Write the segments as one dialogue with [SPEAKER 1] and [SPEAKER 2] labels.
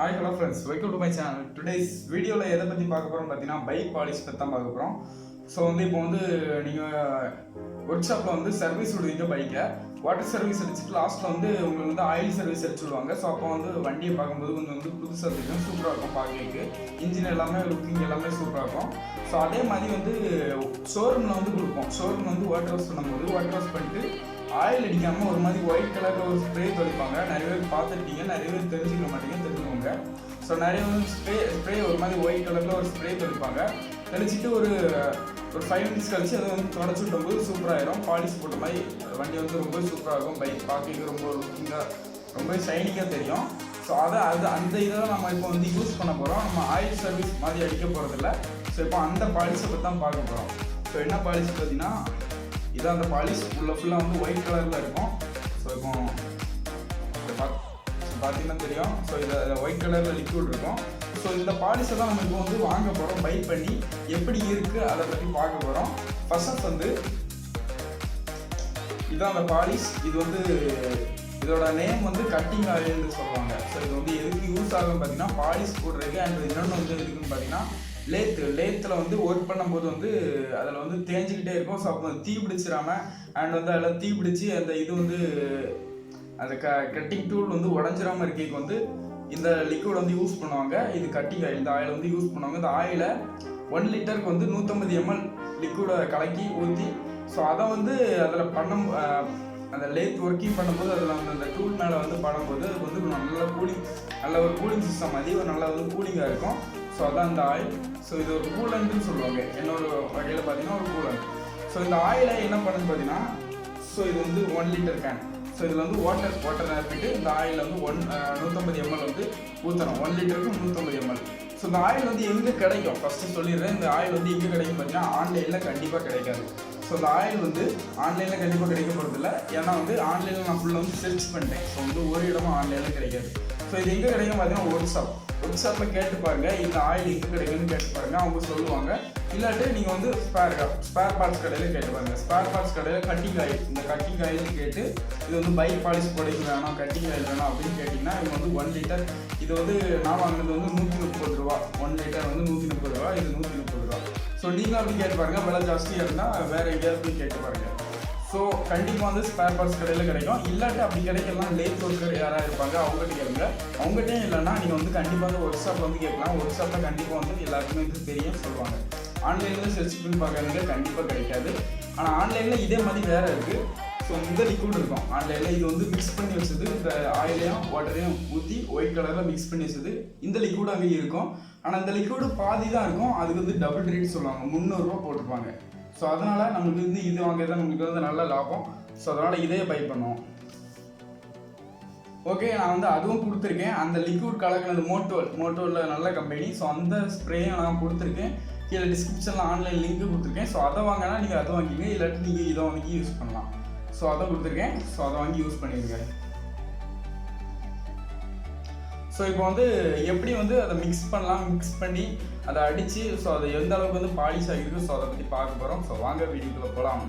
[SPEAKER 1] Hi, hello friends. Welcome to my channel. Today's video la edha pathi paaka porom pathina bike polish pathi paaka porom. So ipo neenga workshop la service uduveenga bike water service adichittu last la ungalku oil service adichuduvanga. So appo vandiye paakumbodhu konjam pudusa irukkum, super ah irukum paakirukku. Engine ellame looking ellame super ah irukum. So adhe mari showroom la kudupom. Showroom water wash பண்ணும்போது water wash பண்ணிட்டு oil அடிக்காமல் ஒரு மாதிரி white கலரில் ஒரு spray தொளிப்பாங்க. நிறைய பேர் பார்த்துருப்பீங்க, நிறைய பேர் தெரிஞ்சுக்க மாட்டீங்க, தெரிஞ்சுக்கோங்க. ஸோ நிறைய ஸ்ப்ரே ஒரு மாதிரி ஒயிட் கலரில் ஒரு ஸ்ப்ரே தொளிப்பாங்க. தெளிச்சிட்டு ஒரு 5 minutes கழிச்சு அதை தொடச்சி விட்டும்போது சூப்பராகிடும். பாலிஷ் போட்ட மாதிரி வண்டி ரொம்ப சூப்பராக இருக்கும். பைக் பார்க்க ரொம்ப லுக்கிங்காக ரொம்ப ஷைனிங்காக தெரியும். ஸோ அந்த இதை நம்ம இப்போ யூஸ் பண்ண போகிறோம். நம்ம ஆயில் சர்வீஸ் மாதிரி அடிக்க போகிறதில்ல. ஸோ இப்போ அந்த பாலிஷை பற்றி தான் பார்க்க போகிறோம். ஸோ என்ன பாலிஷ் பார்த்தீங்கன்னா இதான் அந்த பாலிஷ் ஃபுல்லாக ஒயிட் கலரில் இருக்கும். ஸோ இப்போ பார்த்தீங்கன்னா தெரியும். ஸோ இதில் ஒயிட் கலரில் லிக்விட் இருக்கும். ஸோ இந்த பாலிஷை தான் நம்ம இப்போ வாங்க போகிறோம். பை பண்ணி எப்படி இருக்குது அதை பற்றி பார்க்க போகிறோம். ஃபர்ஸ்ட் இதான் அந்த பாலிஷ். இது இதோட நேம் கட்டிங் ஆயில்னு சொல்லுவாங்க. ஸோ இது எதுக்கு யூஸ் ஆகும் பார்த்தீங்கன்னா பாலிஷ் போடுறதுக்கு. அண்ட் இன்னொன்று எதுக்குன்னு பார்த்தீங்கன்னா லேத்தில் ஒர்க் பண்ணும்போது அதில் தேஞ்சிக்கிட்டே இருக்கும். ஸோ அப்போ தீ பிடிச்சிடாம அண்ட் அதில் தீ பிடிச்சி அந்த அந்த கட்டிங் டூல் உடஞ்சிடாமல் இருக்கைக்கு இந்த லிக்விட் யூஸ் பண்ணுவாங்க. இது கட்டிங் ஆயில். இந்த ஆயில் யூஸ் பண்ணுவாங்க. இந்த ஆயிலை 1 லிட்டருக்கு 150 ml லிக்விடை கலக்கி ஊற்றி ஸோ அதை அதில் அந்த லேத் ஒர்க்கிங் பண்ணும்போது அதில் அந்த டூல் மேலே படும்போது அது நல்ல ஒரு கூலிங் சிஸ்டம் மாதிரி நல்ல கூலிங்காக இருக்கும். ஸோ அதான் இந்த ஆயில். ஸோ இது ஒரு கூலண்ட்னு சொல்லுவாங்க. இன்னொரு வகையில் பார்த்தீங்கன்னா ஒரு கூலண்ட். ஸோ இந்த ஆயிலை என்ன பண்ணுன்னு பார்த்தீங்கன்னா ஸோ இது 1 லிட்டர் கேன். ஸோ இதில் வாட்டர் நிரப்பிட்டு இந்த ஆயில் 150 ml ஊற்றணும். 1 லிட்டருக்கு 150 ml. ஸோ இந்த ஆயில் எங்கே கிடைக்கும் ஃபஸ்ட்டு சொல்லிடுறேன். இந்த ஆயில் எங்கே கிடைக்கும் பார்த்தீங்கன்னா ஆன்லைனில் கண்டிப்பாக கிடைக்காது. ஸோ இந்த ஆயில் ஆன்லைனில் கண்டிப்பாக கிடைக்க போகிறதில்ல. ஏன்னா ஆன்லைனில் நான் ஃபுல்லாக சர்ச் பண்ணிட்டேன். ஸோ ஒரு இடமும் ஆன்லைனில் கிடைக்காது. ஸோ இது எங்கே கிடைக்கும் பார்த்தீங்கன்னா ஒர்க் ஷாப்பில் கேட்டு பாருங்கள். இந்த ஆயில் எங்கே கிடைக்குன்னு கேட்டு பாருங்கள், அவங்க சொல்லுவாங்க. இல்லாட்டி நீங்கள் ஸ்பேர் பார்ட்ஸ் கடையில் கேட்டு பாருங்கள். ஸ்பேர் பார்ட்ஸ் கடையில் கட்டிங் ஆயில், இந்த கட்டிங் ஆயில் கேட்டு இது பைக் பாலிஷ் போடைக்கு வேணும், கட்டிங் ஆயில் வேணும் அப்படின்னு கேட்டிங்கன்னா இவங்க 1 லிட்டர் இது நான் வாங்கினது 130 ரூபா. 1 லிட்டர் 130 ரூபா, இது 130 ரூபா. ஸோ நீங்கள் அப்படி கேட்டு பாருங்கள். விலை ஜாஸ்தியாக இருந்தால் வேறு எங்கேயாவது போய் கேட்டு பாருங்கள். ஸோ கண்டிப்பாக ஸ்பேர் பார்ட்ஸ் கடையில் கிடைக்கும். இல்லாட்டி அப்படி கிடைக்கலாம் லேத் ஒர்க்கர் யாராக இருப்பாங்க அவங்ககிட்ட கேளுங்க. அவங்ககிட்டே இல்லைன்னா நீங்கள் கண்டிப்பாக ஒர்க் ஷாப்பில் கேட்கலாம். ஒர்க் ஷாப்பில் கண்டிப்பாக எல்லாருக்குமே தெரியும் சொல்லுவாங்க. ஆன்லைனில் சர்ச் பண்ணி பார்க்குறதுங்க கண்டிப்பாக கிடைக்காது. ஆனால் ஆன்லைனில் இதே மாதிரி வேறு இருக்குது. ஸோ இந்த லிக்விட் இருக்கும் ஆன்லைனில். இது மிக்ஸ் பண்ணி வச்சது. இந்த ஆயிலையும் வாட்டரையும் ஊற்றி ஒயிட் கலரில் மிக்ஸ் பண்ணி வச்சது. இந்த லிக்விட் அங்கே இருக்கும். ஆனால் இந்த லிக்விடு பாதி தான் இருக்கும். அதுக்கு டபுள் ரேட் சொல்லுவாங்க. 300 ரூபா போட்டிருப்பாங்க. ஸோ அதனால் நம்மளுக்கு இது வாங்குறது நம்மளுக்கு நல்ல லாபம். ஸோ அதனால் இதே பை பண்ணுவோம். ஓகே, நான் அதுவும் கொடுத்துருக்கேன். அந்த லிக்விட் கலக்கினது மோட்டோவில் நல்ல கம்பெனி. ஸோ அந்த ஸ்ப்ரேயும் நான் கொடுத்துருக்கேன். கீழே டிஸ்கிரிப்ஷனில் ஆன்லைன் லிங்க்கு கொடுத்துருக்கேன். ஸோ அதை வாங்கினா நீங்கள் அதை வாங்கிங்க. இல்லாட்டி நீங்கள் இதை வாங்கி யூஸ் பண்ணலாம். ஸோ அதை கொடுத்துருக்கேன். ஸோ அதை வாங்கி யூஸ் பண்ணிடுங்க. ஸோ இப்போ எப்படி அதை மிக்ஸ் பண்ணலாம், மிக்ஸ் பண்ணி அதை அடித்து ஸோ அது எந்த அளவுக்கு பாலிஷ் ஆகிருக்கு ஸோ அதை பற்றி பார்க்க போகிறோம். ஸோ வாங்க வீடியோக்குள்ளே போகலாம்.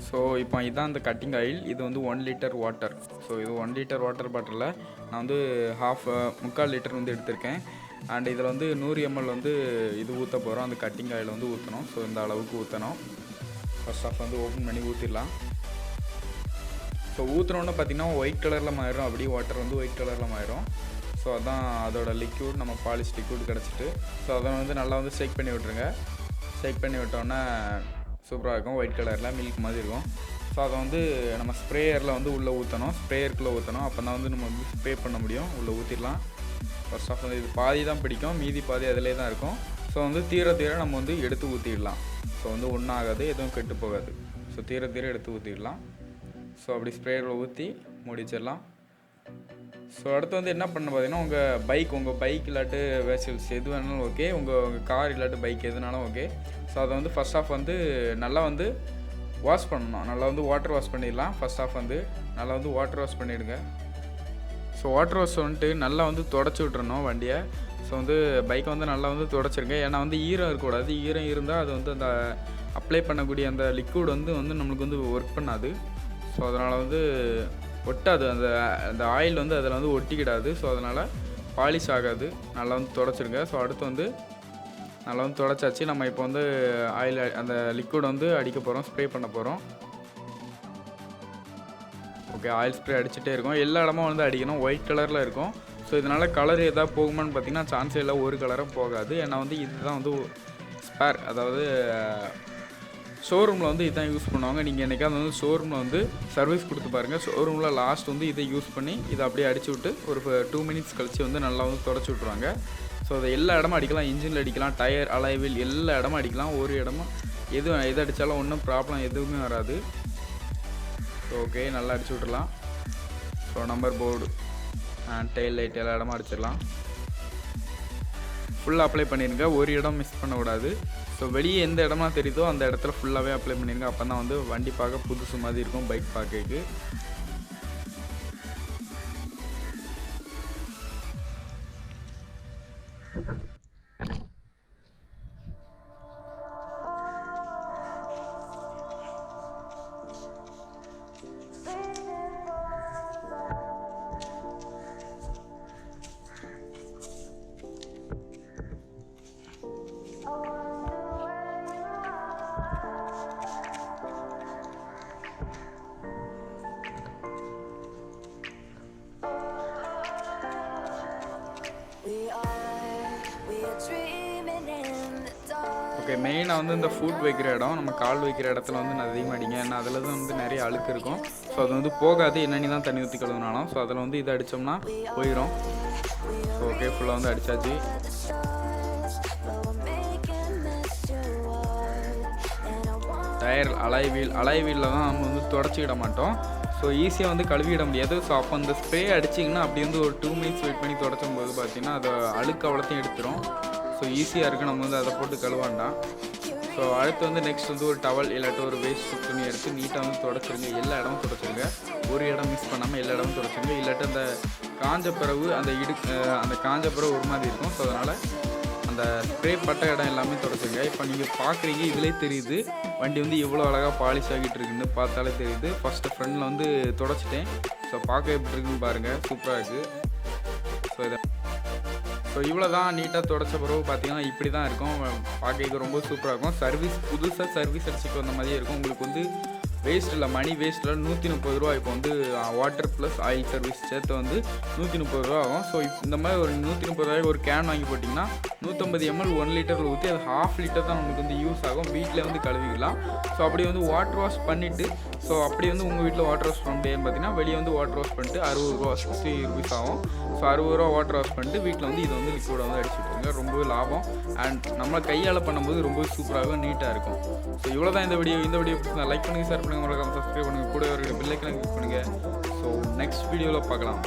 [SPEAKER 1] ஸோ இப்போ இதான் இந்த கட்டிங் ஆயில். இது 1 லிட்டர் வாட்டர். ஸோ இது 1 லிட்டர் வாட்டர் பாட்டிலில் நான் 3/4 லிட்டர் எடுத்திருக்கேன். அண்ட் இதில் 100 ml இது ஊற்ற போகிறோம். அந்த கட்டிங் ஆயில் ஊற்றணும். ஸோ இந்த அளவுக்கு ஊற்றணும். ஃபர்ஸ்ட் ஆஃப் ஓப்பன் பண்ணி ஊற்றிடலாம். ஸோ ஊற்றுனோன்னு பார்த்தீங்கன்னா ஒயிட் கலரில் மாறிடும். அப்படியே வாட்டர் ஒயிட் கலரில் மாறிடும். ஸோ அதான் அதோட லிக்விட், நம்ம பாலிஷ் லிக்விட் கிடச்சிட்டு ஸோ அதை நல்லா ஷேக் பண்ணி விட்ருங்க. ஷேக் பண்ணி விட்டோன்னே சூப்பராக இருக்கும். ஒயிட் கலரில் மில்க் மாதிரி இருக்கும். ஸோ அதை நம்ம ஸ்ப்ரேயரில் உள்ளே ஊற்றணும். ஸ்ப்ரேயருக்குள்ளே ஊற்றணும். அப்போ தான் நம்ம ஸ்ப்ரே பண்ண முடியும். உள்ளே ஊற்றிடலாம். ஃபர்ஸ்ட் ஆஃப் இது பாதி தான் பிடிக்கும், மீதி பாதி அதிலே தான் இருக்கும். ஸோ தீர நம்ம எடுத்து ஊற்றிடலாம். ஸோ ஒன்றும் ஆகாது, எதுவும் கெட்டு போகாது. ஸோ தீர எடுத்து ஊற்றிடலாம். ஸோ அப்படி ஸ்ப்ரேயரில் ஊற்றி முடிச்சிடலாம். ஸோ அடுத்து என்ன பண்ண பார்த்தீங்கன்னா உங்கள் பைக் இல்லாட்டு வெஹிக்கிள்ஸ் எது வேணாலும் ஓகே, உங்கள் கார் இல்லாட்டு பைக் எதுனாலும் ஓகே. ஸோ அதை ஃபர்ஸ்ட் ஆஃப் நல்லா வாஷ் பண்ணணும். நல்லா வாட்டர் வாஷ் பண்ணிடலாம். ஃபர்ஸ்ட் ஆஃப் நல்லா வாட்டர் வாஷ் பண்ணிவிடுங்க. ஸோ ஸோ வாட்டர் வாஷ் வந்துட்டு நல்லா வந்து தொடச்சி விட்றணும் வண்டியை. ஸோ வந்து பைக்கை வந்து நல்லா வந்து தொடச்சிருங்க. ஏன்னா வந்து ஈரம் இருக்கக்கூடாது. ஈரம் இருந்தால் அது வந்து அந்த அப்ளை பண்ணக்கூடிய அந்த லிக்விட் வந்து நம்மளுக்கு வந்து ஒர்க் பண்ணாது. ஸோ அதனால் வந்து ஒட்டாது, அந்த ஆயில் வந்து அதில் வந்து ஒட்டிக்கிடாது. ஸோ அதனால் பாலிஷ் ஆகாது. நல்லா வந்து தொடச்சிருங்க. ஸோ அடுத்து வந்து நல்லா வந்து தொடச்சாச்சு. நம்ம இப்போ வந்து ஆயில் அந்த லிக்விட் வந்து அடிக்க போகிறோம், ஸ்ப்ரே பண்ண போகிறோம். ஓகே, ஆயில் ஸ்ப்ரே அடிச்சுட்டே இருக்கும். எல்லா இடமும் வந்து அடிக்கணும். ஒயிட் கலரில் இருக்கும். ஸோ இதனால் கலர் எதாவது போகுமான்னு பார்த்தீங்கன்னா சான்ஸே இல்லை, ஒரு கலரும் போகாது. ஏன்னா வந்து இதுதான் வந்து ஸ்பேர், அதாவது ஷோரூமில் வந்து இதுதான் யூஸ் பண்ணுவாங்க. நீங்கள் என்றைக்காவது வந்து ஷோரூமில் வந்து சர்வீஸ் கொடுத்து பாருங்கள். ஷோரூமில் லாஸ்ட் வந்து இதை யூஸ் பண்ணி இதை அப்படியே அடிச்சு விட்டு ஒரு 2 மினிட்ஸ் கழித்து வந்து நல்லா வந்து தொடச்சி விட்ருவாங்க. ஸோ அதை எல்லா இடமும் அடிக்கலாம். இன்ஜினில் அடிக்கலாம், டயர், அலைவில் எல்லா இடமும் அடிக்கலாம். ஒரு இடமும் எது அடித்தாலும் ஒன்றும் ப்ராப்ளம் எதுவுமே வராது. ஸோ ஓகே, நல்லா அடிச்சு விட்றலாம். So number board, tail light எல்லா இடமும் அடிச்சிடலாம். ஃபுல்லாக அப்ளை பண்ணிடுங்க. ஒரு இடம் மிஸ் பண்ணக்கூடாது. ஸோ வெளியே எந்த இடமா தெரியுதோ அந்த இடத்துல ஃபுல்லாகவே அப்ளை பண்ணிடுங்க. அப்போ தான் வந்து வண்டி பார்க்க புதுசு மாதிரி இருக்கும், பைக் பார்க்கறதுக்கு. ஓகே, மெயினாக வந்து இந்த ஃபுட் வைக்கிற இடம், நம்ம கால் வைக்கிற இடத்துல வந்து அதிகமாக அடிங்க. ஏன்னா அதில் தான் வந்து நிறைய அழுக்கு இருக்கும். ஸோ அது வந்து போகாது, என்னென்னு தான் தண்ணி ஊற்றி கழுவுனாலும். ஸோ அதில் வந்து இதை அடித்தோம்னா போயிடும். ஸோ ஓகே, ஃபுல்லாக வந்து அடித்தாச்சு. டயர், அலைவீலில் தான் நம்ம வந்து தொடச்சிக்கிட மாட்டோம். ஸோ ஈஸியாக வந்து கழுவிட முடியாது. ஸோ அப்போ அந்த ஸ்ப்ரே அடிச்சிங்கன்னா அப்படி வந்து ஒரு 2 மினிட்ஸ் வெயிட் பண்ணி தொடச்சும் போது பார்த்தீங்கன்னா அது அழுக்கு அவ்வளோத்தையும் எடுத்துரும். ஸோ ஈஸியாக இருக்குது, நம்ம வந்து அதை போட்டு கழுவாண்டாம். ஸோ அடுத்து வந்து நெக்ஸ்ட் வந்து ஒரு டவல் இல்லாட்டி ஒரு வேஸ்ட் துணி எடுத்து நீட்டாக வந்து தொடச்சிருங்க. எல்லா இடமும் தொடச்சிருங்க. ஒரு இடம் மிஸ் பண்ணாமல் எல்லா இடமும் தொடச்சிருங்க. இல்லாட்டி அந்த காஞ்ச பிறகு அந்த காஞ்ச பிறகு ஒரு மாதிரி இருக்கும். ஸோ அதனால் அந்த ஸ்ப்ரே பட்ட இடம் எல்லாமே தொடச்சிருங்க. இப்போ நீங்கள் பார்க்குறீங்க, இதிலே தெரியுது வண்டி வந்து எவ்வளோ அழகாக பாலிஷ் ஆகிட்டு இருக்குன்னு பார்த்தாலே தெரியுது. ஃபஸ்ட்டு ஃப்ரண்டில் வந்து தொடச்சிட்டேன். ஸோ பார்க்க எப்படி இருக்குன்னு பாருங்கள், சூப்பராக இருக்குது. ஸோ இவ்வளோ தான். நீட்டாக தொடச்ச பிறகு பார்த்தீங்கன்னா இப்படி தான் இருக்கும். பார்க்க ரொம்ப சூப்பராக இருக்கும். புதுசாக சர்வீஸ் அடிச்சுட்டு வந்த மாதிரியே இருக்கும். உங்களுக்கு வந்து வேஸ்ட் இல்லை, மணி வேஸ்ட் இல்லை. 130 ரூபா. இப்போ வந்து வாட்டர் ப்ளஸ் ஆயில் சர்வீஸ் சேர்த்து வந்து 130 ரூபா ஆகும். ஸோ இந்த மாதிரி ஒரு 130 ரூபாய்க்கு ஒரு கேன் வாங்கி போட்டிங்கன்னா 150 ml 1 லிட்டரில் ஊற்றி அது 1/2 லிட்டர் தான் நமக்கு வந்து யூஸ் ஆகும். வீட்டில் வந்து கழுவிக்கலாம். ஸோ அப்படி வந்து வாட்டர் வாஷ் பண்ணிவிட்டு, ஸோ அப்படி வந்து உங்கள் வீட்டில் வாட்டர் வாஷ் பண்ண முடியாதுன்னு பார்த்தீங்கன்னா வெளியே வந்து வாட்டர் வாஷ் பண்ணிட்டு 60 ரூபா 60 ருபீஸ் ஆகும். ஸோ 60 ரூபா வாட்டர் வாஷ் பண்ணிட்டு வீட்டில் வந்து இதை வந்து லிக்விடை வந்து அடிச்சுட்டுருங்க. ரொம்பவே லாபம். அண்ட் நம்ம கையால் பண்ணும்போது ரொம்பவே சூப்பராகவும் நீட்டாக இருக்கும். ஸோ இவ்வளோ தான் இந்த வீடியோ பிடிச்சிருந்தா லைக் பண்ணுங்கள், ஷேர் பண்ணுங்கள், மறக்காம சப்ஸ்கிரைப் பண்ணுங்கள், கூட ஒரு பெல் ஐக்கானை கிளிக் பண்ணுங்கள். ஸோ நெக்ஸ்ட் வீடியோவில் பார்க்கலாம்.